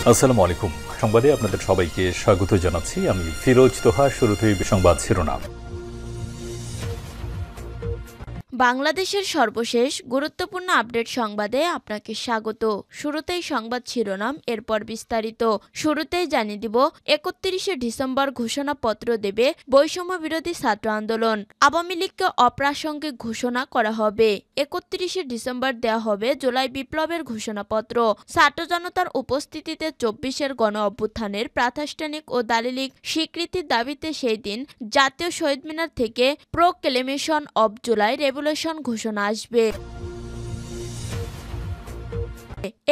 আসসালামু আলাইকুম। সংবাদে আপনাদের সবাইকে স্বাগত জানাচ্ছি। আমি ফিরোজ তোহা। শুরুতেই সংবাদ শিরোনাম। বাংলাদেশের সর্বশেষ গুরুত্বপূর্ণ আপডেট সংবাদে আপনাকে স্বাগত। শুরুতেই সংবাদ শিরোনাম, এরপর বিস্তারিত। শুরুতেই জানিয়ে দিব, ৩১শে ডিসেম্বর ঘোষণাপত্র দেবে বৈষম্য বিরোধী ছাত্র আন্দোলন। আওয়ামী লীগকে অপ্রাসঙ্গিক ঘোষণা করা হবে। ৩১শে ডিসেম্বর দেয়া হবে জুলাই বিপ্লবের ঘোষণাপত্র। ছাত্র জনতার উপস্থিতিতে ২৪-এর গণ অভ্যুত্থানের প্রাতিষ্ঠানিক ও দালিলিক স্বীকৃতির দাবিতে সেই দিন জাতীয় শহীদ মিনার থেকে প্রোক্লেমেশন অব জুলাই রেভলিউশন ঘোষণা আসবে।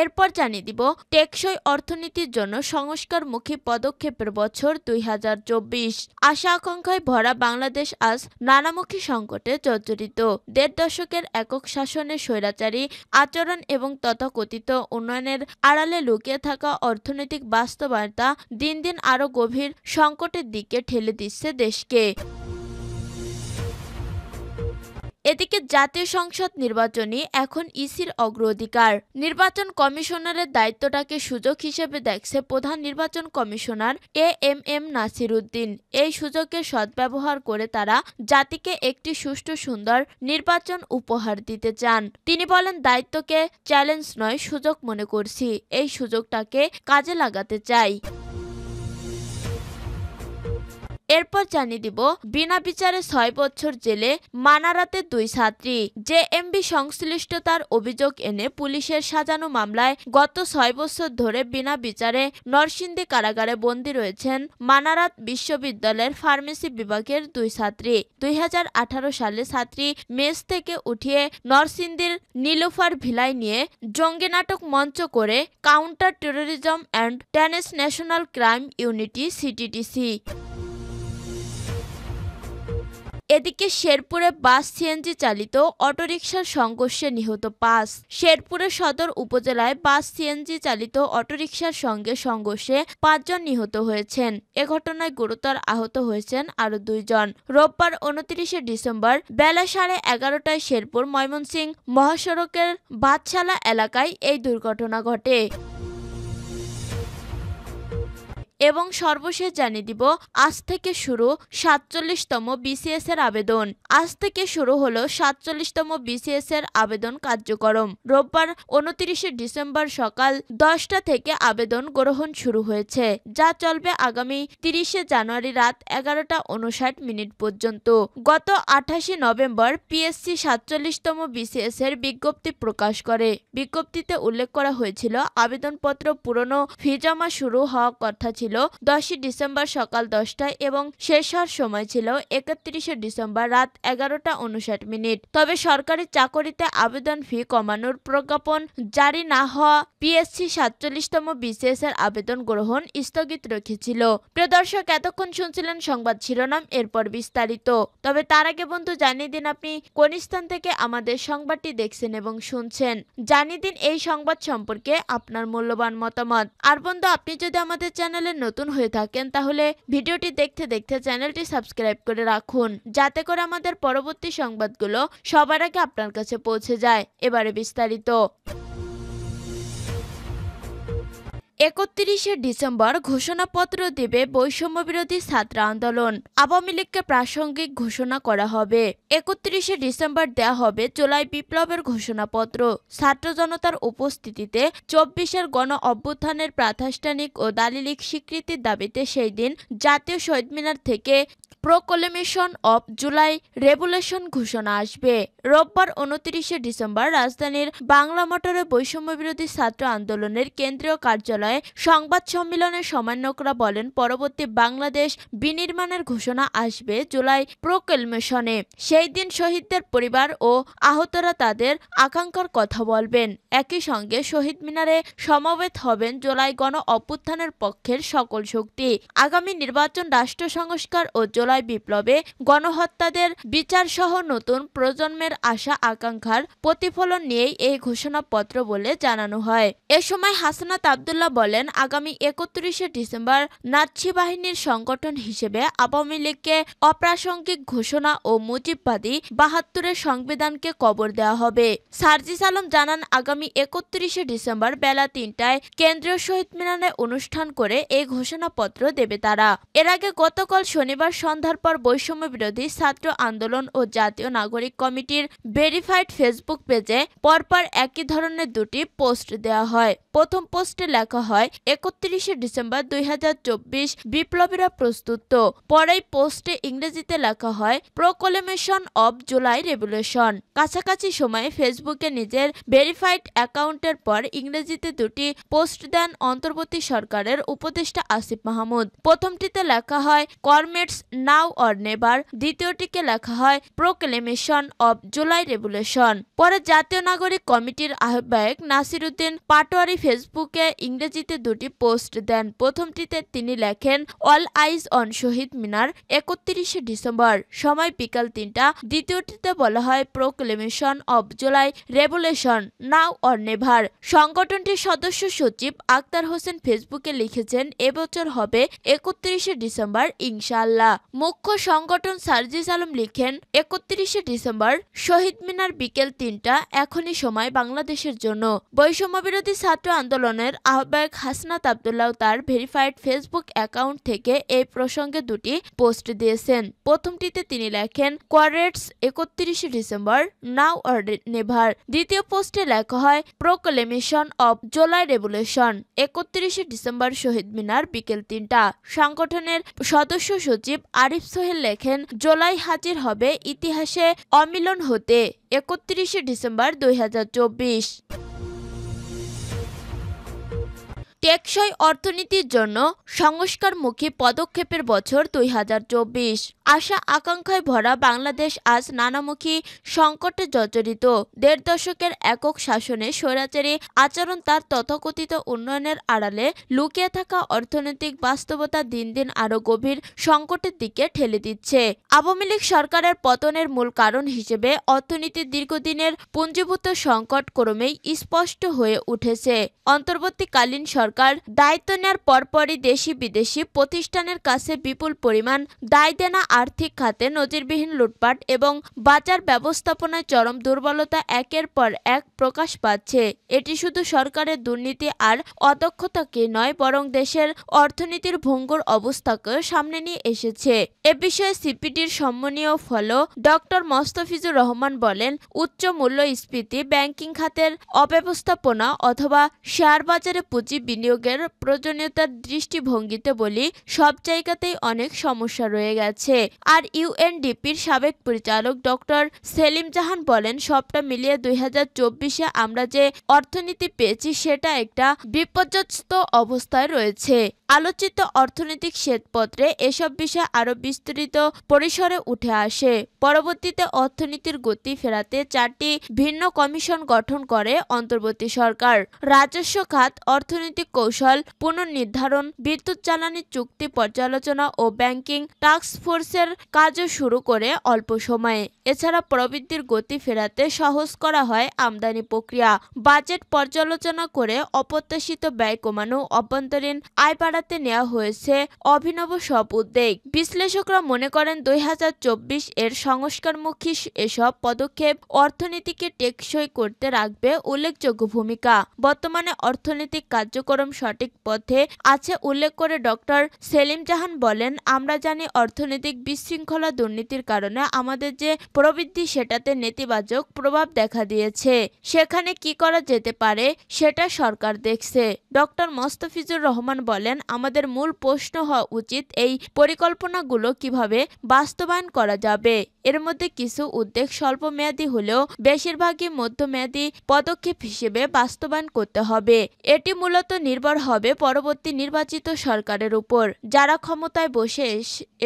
এরপর জানিয়ে দিব, টেকসই অর্থনীতির জন্য সংস্কারমুখী পদক্ষেপের বছর ২০২৪। আশা আকাঙ্ক্ষায় ভরা বাংলাদেশ আজ নানামুখী সংকটে জর্জরিত। ১.৫ দশকের একক শাসনের স্বৈরাচারী আচরণ এবং তথাকথিত উন্নয়নের আড়ালে লুকিয়ে থাকা অর্থনৈতিক বাস্তবতা দিন দিন আরও গভীর সংকটের দিকে ঠেলে দিচ্ছে দেশকে। এদিকে জাতীয় সংসদ নির্বাচনই এখন ইসির অগ্রাধিকার। নির্বাচন কমিশনারের দায়িত্বটাকে সুযোগ হিসেবে দেখছে প্রধান নির্বাচন কমিশনার এএমএম নাসির উদ্দিন। এই সুযোগের সদ্ব্যবহার করে তারা জাতিকে একটি সুষ্ঠু সুন্দর নির্বাচন উপহার দিতে চান। তিনি বলেন, দায়িত্বকে চ্যালেঞ্জ নয়, সুযোগ মনে করছি। এই সুযোগটাকে কাজে লাগাতে চাই। এরপর জানিয়ে দিব, বিনা বিচারে ৬ বছর জেলে মানারাতে ২ ছাত্রী। জেএমবি সংশ্লিষ্টতার অভিযোগ এনে পুলিশের সাজানো মামলায় গত ৬ বছর ধরে বিনা বিচারে নরসিংদী কারাগারে বন্দী রয়েছেন মানারাত বিশ্ববিদ্যালয়ের ফার্মেসি বিভাগের ২ ছাত্রী। ২০১৮ সালে ছাত্রী মেস থেকে উঠিয়ে নরসিংদীর নীলুফার ভিলায় নিয়ে জঙ্গি নাটক মঞ্চ করে counter terrorism and transnational crime unity CTTC. এদিকে শেরপুরে বাস সিএনজি চালিত অটোরিকশার সংঘর্ষে নিহত ৫। শেরপুরের সদর উপজেলায় বাস সিএনজি চালিত অটোরিকশার সঙ্গে সংঘর্ষে ৫ জন নিহত হয়েছেন। এ ঘটনায় গুরুতর আহত হয়েছেন আরও ২ জন। রোববার ২৯শে ডিসেম্বর বেলা ১১:৩০টায় শেরপুর ময়মনসিংহ মহাসড়কের বাদশালা এলাকায় এই দুর্ঘটনা ঘটে। এবং সর্বশেষ জানিয়ে দিব, আজ থেকে শুরু ৪৭তম বিসিএস এর আবেদন। আজ থেকে শুরু হলো ৪৭তম বিসিএস এর আবেদন কার্যক্রম। রোববার ২৯শে ডিসেম্বর সকাল ১০টা থেকে আবেদন গ্রহণ শুরু হয়েছে, যা চলবে আগামী ৩০শে জানুয়ারি রাত ১১:৫৯ পর্যন্ত। গত ২৮শে নভেম্বর পিএসসি ৪৭তম বিসিএস এর বিজ্ঞপ্তি প্রকাশ করে। বিজ্ঞপ্তিতে উল্লেখ করা হয়েছিল, আবেদনপত্র পূরণ ফি জমা শুরু হওয়ার কথা ছিল ১০ই ডিসেম্বর সকাল ১০টায় এবং শেষ হওয়ার সময় ছিল ৩১শে ডিসেম্বর রাত ১১:৫৯। তবে সরকারি চাকরিতে আবেদন ফি কমানোর প্রজ্ঞাপন জারি না হওয়া পিএসসি ৪৭তম বিসিএস এর আবেদন গ্রহণ স্থগিত রেখেছিল। প্রিয় দর্শক, এতক্ষণ শুনছিলেন সংবাদ শিরোনাম, এরপর বিস্তারিত। তবে তার আগে বন্ধু জানিয়ে দিন, আপনি কোন স্থান থেকে আমাদের সংবাদটি দেখছেন এবং শুনছেন। জানিয়ে দিন এই সংবাদ সম্পর্কে আপনার মূল্যবান মতামত। আর বন্ধু, আপনি যদি আমাদের চ্যানেলে নতুন হয়ে থাকেন তাহলে ভিডিওটি দেখতে দেখতে চ্যানেলটি সাবস্ক্রাইব করে রাখুন, যাতে করে আমাদের পরবর্তী সংবাদগুলো সবার আগে আপনার কাছে পৌঁছে যায়। এবারে বিস্তারিত। ৩১শে ডিসেম্বর ঘোষণাপত্র দেবে বৈষম্য বিরোধী ছাত্র আন্দোলন। আওয়ামী লীগকে প্রাসঙ্গিক ঘোষণা করা হবে। ৩১শে ডিসেম্বর দেয়া হবে জুলাই বিপ্লবের ঘোষণাপত্র। ছাত্র জনতার উপস্থিতিতে ২৪-এর গণ অভ্যুত্থানের প্রাতিষ্ঠানিক ও দালিলিক স্বীকৃতির দাবিতে সেই দিন জাতীয় শহীদ মিনার থেকে প্রোক্লেমেশন অব জুলাই রেভলিউশন ঘোষণা আসবে। রোববার ২৯শে ডিসেম্বর রাজধানীর বাংলা মোটরে বৈষম্য বিরোধী ছাত্র আন্দোলনের কেন্দ্রীয় কার্যালয়ে সংবাদ সম্মেলনে সমন্বয়করা বলেন, পরবর্তী বাংলাদেশ বিনির্মাণের ঘোষণা আসবে জুলাই প্রোক্লেমেশনে। সেই দিন শহীদদের পরিবার ও আহতরা তাদের আকাঙ্ক্ষার কথা বলবেন। একই সঙ্গে শহীদ মিনারে সমবেত হবেন জুলাই গণ অভ্যুত্থানের পক্ষের সকল শক্তি। আগামী নির্বাচন, রাষ্ট্র সংস্কার ও জুলাই জুলাই বিপ্লবে গণহত্যাদের বিচারসহ নতুন প্রজন্মের আশা আকাঙ্ক্ষার প্রতিফলন নিয়েই এই ঘোষণাপত্র বলে জানানো হয়। এ সময় হাসনাত আব্দুল্লাহ বলেন, আগামী ৩১শে ডিসেম্বর নাৎসি বাহিনীর সংগঠন হিসেবে আওয়ামী লীগকে অপ্রাসঙ্গিক ঘোষণা ও মুজিববাদী ৭২-এর সংবিধানকে কবর দেওয়া হবে। সার্জিস আলম জানান, আগামী ৩১শে ডিসেম্বর বেলা ৩টায় কেন্দ্রীয় শহীদ মিনারে অনুষ্ঠান করে এই ঘোষণাপত্র দেবে তারা। এর আগে গতকাল শনিবার সন্ধ্যার পর বৈষম্য বিরোধী ছাত্র আন্দোলন ও জাতীয় নাগরিক কমিটির ভেরিফাইড ফেসবুক পেজে পরপর একই ধরনের দুটি পোস্ট দেওয়া হয়। প্রথম পোস্টে লেখা হয় ৩১শে ডিসেম্বর ২০২৪ বিপ্লবীরা প্রস্তুত। পরেই পোস্টে ইংরেজিতে লেখা হয় প্রোক্লেমেশন অব জুলাই রেভলিউশন। কাছাকাছি সময়ে ফেসবুকে নিজের ভেরিফাইড অ্যাকাউন্টের পর ইংরেজিতে দুটি পোস্ট দেন অন্তর্বর্তী সরকারের উপদেষ্টা আসিফ মাহমুদ। প্রথমটিতে লেখা হয় কমরেডস নাও অর নেভার, দ্বিতীয়টিকে লেখা হয় প্রোক্লেমেশন অব জুলাই রেভলিউশন। পরে জাতীয় নাগরিক কমিটির আহ্বায়ক নাসির উদ্দিন পাটোয়ারি ফেসবুকে ইংরেজিতে দুটি পোস্ট দেন। প্রথমটিতে তিনি লেখেন all eyes on Shaheed Minar ৩১শে ডিসেম্বর, সময় বিকাল ৩টা। দ্বিতীয়টিতে বলা হয় proclamation of July revolution now or never. সংগঠনটির সদস্য সচিব আক্তার হোসেন ফেসবুকে লিখেছেন, এবছর হবে ৩১শে ডিসেম্বর ইনশাআল্লাহ। মুখ্য সংগঠন সার্জিস আলম লিখেন, ৩১শে ডিসেম্বর শহীদ মিনার বিকেল ৩টা, এখনই সময় বাংলাদেশের জন্য। বৈষম্য বিরোধী ছাত্র আন্দোলনের আহ্বায়ক হাসনাত আব্দুল্লাহ তার ভেরিফাইড ফেসবুক অ্যাকাউন্ট থেকে এই প্রসঙ্গে দুটি পোস্ট দিয়েছেন। প্রথমটিতে তিনি লেখেন কমরেডস ৩১শে ডিসেম্বর নাও অর নেভার। দ্বিতীয় পোস্টে লেখা হয় প্রোক্লেমেশন অব জুলাই রেভলিউশন ৩১শে ডিসেম্বর শহীদ মিনার বিকেল ৩টা। সংগঠনের সদস্য সচিব আরিফ সোহেল লেখেন, জুলাই হাজির হবে ইতিহাসে অমিলন হতে ৩১শে ডিসেম্বর ২০২৪। টেকসই অর্থনীতির জন্য সংস্কারমুখী পদক্ষেপের বছর ২০২৪। আশা আকাঙ্ক্ষায় ভরা বাংলাদেশ আজ নানামুখী সংকটে জর্জরিত। ১.৫ দশকের একক শাসনে স্বৈরাচারী আচরণ তার তথাকথিত উন্নয়নের আড়ালে লুকিয়ে থাকা অর্থনৈতিক বাস্তবতা দিন দিন আরও গভীর সংকটের দিকে ঠেলে দিচ্ছে। আওয়ামী লীগ সরকারের পতনের মূল কারণ হিসেবে অর্থনীতির দীর্ঘদিনের পুঞ্জীভূত সংকট ক্রমেই স্পষ্ট হয়ে উঠেছে। অন্তর্বর্তীকালীন সরকার দায়িত্ব নেওয়ার পরপরই দেশি বিদেশি প্রতিষ্ঠানের কাছে বিপুল পরিমাণ দায় দেনা, আর্থিক খাতে নজিরবিহীন লুটপাট এবং বাজার ব্যবস্থাপনায় চরম দুর্বলতা একের পর এক প্রকাশ পাচ্ছে। এটি শুধু সরকারের দুর্নীতি আর অদক্ষতাকে নয়, বরং দেশের অর্থনীতির ভঙ্গুর অবস্থাকে সামনে নিয়ে এসেছে। এ বিষয়ে সিপিডির সম্মানীয় ফলো ডক্টর মোস্তাফিজুর রহমান বলেন, উচ্চ মূল্যস্ফীতি, ব্যাংকিং খাতের অব্যবস্থাপনা অথবা শেয়ার বাজারে পুঁজি বিনিয়োগের প্রয়োজনীয়তার দৃষ্টিভঙ্গিতে বলি সব জায়গাতেই অনেক সমস্যা রয়ে গেছে। আর ইউএনডিপির সাবেক পরিচালক ডক্টর সেলিম জাহান বলেন, সবটা মিলিয়ে ২০২৪-এ আমরা যে অর্থনীতি পেয়েছি সেটা একটা বিপর্যস্ত অবস্থায় রয়েছে। আলোচিত অর্থনৈতিক শ্বেতপত্রে এসব বিষয় আরও বিস্তৃত পরিসরে উঠে আসে। পরবর্তীতে অর্থনীতির গতি ফেরাতে 4টি ভিন্ন কমিশন গঠন করে অন্তর্বর্তী সরকার। রাজস্ব খাত, অর্থনৈতিক কৌশল পুনর্নির্ধারণ, বিদ্যুৎ জ্বালানি চুক্তি পর্যালোচনা ও ব্যাংকিং টাস্কফোর্সের কাজও শুরু করে অল্প সময়ে। এছাড়া প্রবৃদ্ধির গতি ফেরাতে সহজ করা হয় আমদানি প্রক্রিয়া, বাজেট পর্যালোচনা করে অপ্রত্যাশিত ব্যয় কমানো, অভ্যন্তরীণ আয় বাড়াতে নেওয়া হয়েছে অভিনব সব উদ্যোগ। বিশ্লেষকরা মনে করেন ২০২৪ এর সংস্কারমুখী এসব পদক্ষেপ অর্থনীতিকে টেকসই করতে রাখবে উল্লেখযোগ্য ভূমিকা। বর্তমানে অর্থনৈতিক কার্যক্রম সঠিক পথে আছে উল্লেখ করে ডক্টর সেলিম জাহান বলেন, আমরা জানি অর্থনৈতিক বিশৃঙ্খলা, দুর্নীতির কারণে আমাদের যে প্রবৃদ্ধি সেটাতে নেতিবাচক প্রভাব দেখা দিয়েছে। সেখানে কি করা যেতে পারে সেটা সরকার দেখছে। ডক্টর মোস্তাফিজুর রহমান বলেন, আমাদের মূল প্রশ্ন হওয়া উচিত এই পরিকল্পনাগুলো কিভাবে বাস্তবায়ন করা যাবে। এর মধ্যে কিছু উদ্যোগ স্বল্প মেয়াদী হলেও বেশিরভাগই মধ্যমেয়াদী পদক্ষেপ হিসেবে বাস্তবায়ন করতে হবে। এটি মূলত নির্ভর হবে পরবর্তী নির্বাচিত সরকারের উপর, যারা ক্ষমতায় বসে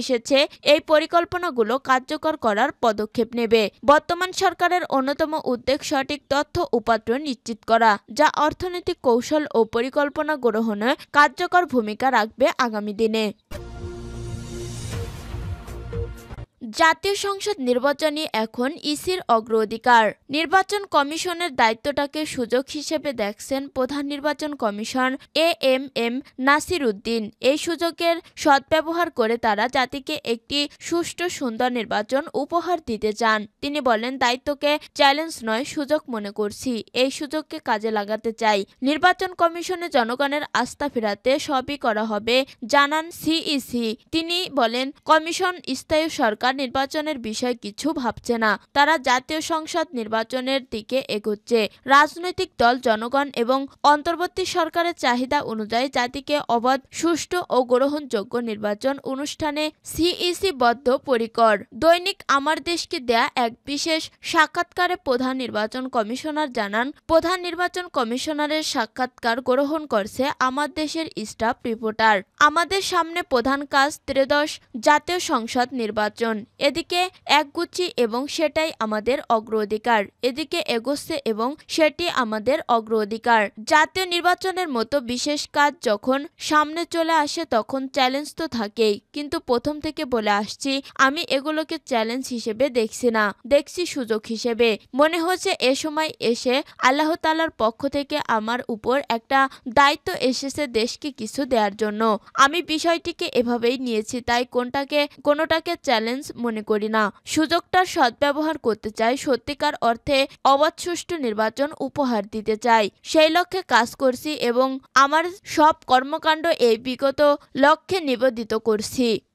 এসেছে এই পরিকল্পনাগুলো কার্যকর করার পদক্ষেপ নেবে। বর্তমান সরকারের অন্যতম উদ্যোগ সঠিক তথ্য উপাত্ত নিশ্চিত করা, যা অর্থনৈতিক কৌশল ও পরিকল্পনা গ্রহণে কার্যকর ভূমিকা রাখবে আগামী দিনে। জাতীয় সংসদ নির্বাচনই এখন ইসির অগ্রাধিকার। নির্বাচন কমিশনের দায়িত্বটাকে সুযোগ হিসেবে দেখছেন প্রধান নির্বাচন কমিশন এএমএম নাসির উদ্দিন। এই সুযোগের সদ্ব্যবহার করে তারা জাতিকে একটি সুষ্ঠু সুন্দর নির্বাচন উপহার দিতে চান। তিনি বলেন, দায়িত্বকে চ্যালেঞ্জ নয়, সুযোগ মনে করছি। এই সুযোগকে কাজে লাগাতে চাই। নির্বাচন কমিশনে জনগণের আস্থা ফেরাতে সবই করা হবে জানান সিইসি। তিনি বলেন, কমিশন স্থায়ী সরকার নির্বাচনের বিষয় কিছু ভাবছে না। তারা জাতীয় সংসদ নির্বাচনের দিকে এগোচ্ছে। রাজনৈতিক দল, জনগণ এবং অন্তর্বর্তী সরকারের চাহিদা অনুযায়ী জাতিকে অবাধ, সুষ্ঠু ও গ্রহণযোগ্য নির্বাচন অনুষ্ঠানে সিইসি বদ্ধপরিকর। দৈনিক আমার দেশকে দেয়া এক বিশেষ সাক্ষাৎকারে প্রধান নির্বাচন কমিশনার জানান, প্রধান নির্বাচন কমিশনারের সাক্ষাৎকার গ্রহণ করছে আমার দেশের স্টাফ রিপোর্টার। আমাদের সামনে প্রধান কাজ ত্রয়োদশ জাতীয় সংসদ নির্বাচন। এদিকে একগুচ্ছি এবং সেটাই আমাদের অগ্রাধিকার। এদিকে এগোচ্ছে এবং সেটি আমাদের অগ্রাধিকার। জাতীয় নির্বাচনের মতো বিশেষ কাজ যখন সামনে চলে আসে তখন চ্যালেঞ্জ তো থাকেই, কিন্তু প্রথম থেকে বলে আসছি, আমি এগুলোকে চ্যালেঞ্জ হিসেবে দেখছি না, দেখছি সুযোগ হিসেবে। মনে হচ্ছে এ সময় এসে আল্লাহ তাআলার পক্ষ থেকে আমার উপর একটা দায়িত্ব এসেছে দেশকে কিছু দেওয়ার জন্য। আমি বিষয়টিকে এভাবেই নিয়েছি, তাই কোনোটাকে চ্যালেঞ্জ মনে করি না। সুযোগটার সদ্ব্যবহার করতে চাই, সত্যিকার অর্থে অবাধ সুষ্ঠু নির্বাচন উপহার দিতে চাই। সেই লক্ষ্যে কাজ করছি এবং আমার সব কর্মকাণ্ড এই বিগত লক্ষ্যে নিবেদিত করছি।